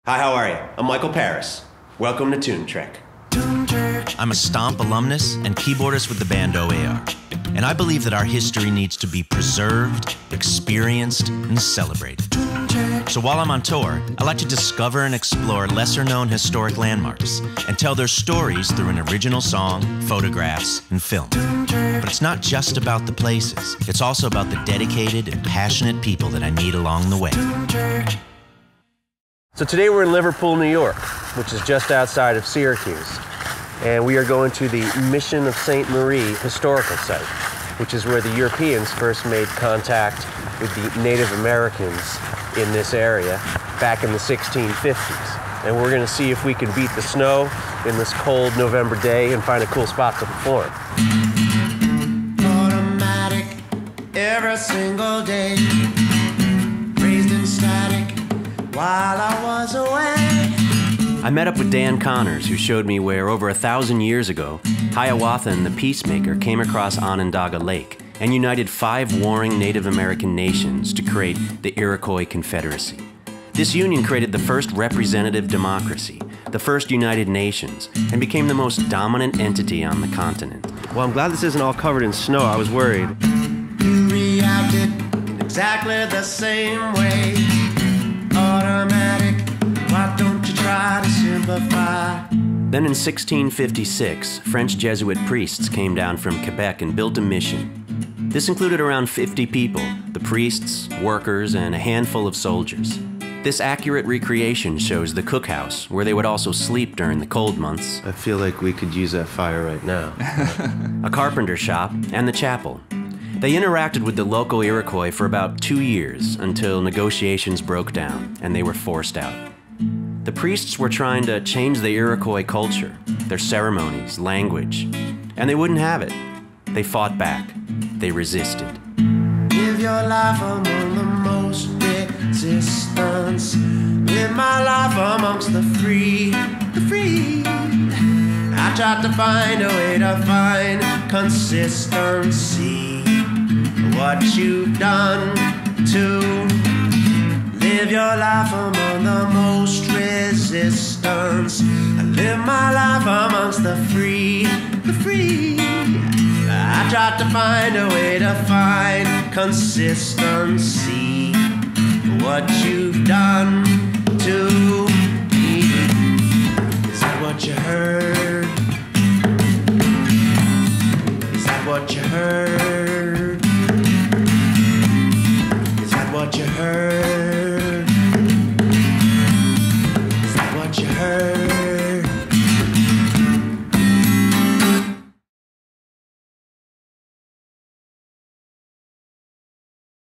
Hi, how are you? I'm MikelParis. Welcome to TuneTrek. I'm a Stomp alumnus and keyboardist with the band OAR. And I believe that our history needs to be preserved, experienced, and celebrated. So while I'm on tour, I like to discover and explore lesser-known historic landmarks and tell their stories through an original song, photographs, and film. But it's not just about the places. It's also about the dedicated and passionate people that I meet along the way. So today we're in Liverpool, New York, which is just outside of Syracuse. And we are going to the Mission of St. Marie historical site, which is where the Europeans first made contact with the Native Americans in this area back in the 1650s. And we're going to see if we can beat the snow in this cold November day and find a cool spot to perform. Automatic every single day, raised in static while I was away. I met up with Dan Connors, who showed me where over 1,000 years ago, Hiawatha and the Peacemaker came across Onondaga Lake and united 5 warring Native American nations to create the Iroquois Confederacy. This union created the first representative democracy, the first United Nations, and became the most dominant entity on the continent. Well, I'm glad this isn't all covered in snow. I was worried. You reacted in exactly the same way. Automatic, why don't you try to simplify? Then in 1656, French Jesuit priests came down from Quebec and built a mission. This included around 50 people, the priests, workers, and a handful of soldiers. This accurate recreation shows the cookhouse, where they would also sleep during the cold months. I feel like we could use that fire right now. A carpenter shop, and the chapel. They interacted with the local Iroquois for about 2 years until negotiations broke down and they were forced out. The priests were trying to change the Iroquois culture, their ceremonies, language, and they wouldn't have it. They fought back. They resisted. Live your life among the most resistance. Live my life amongst the free, the free. I tried to find a way to find consistency. What you've done to live your life among the most resistance. I live my life amongst the free, the free. I tried to find a way to find consistency. What you've done to me. Is that what you heard? Is that what you heard? Is that what you heard? Is that what you heard?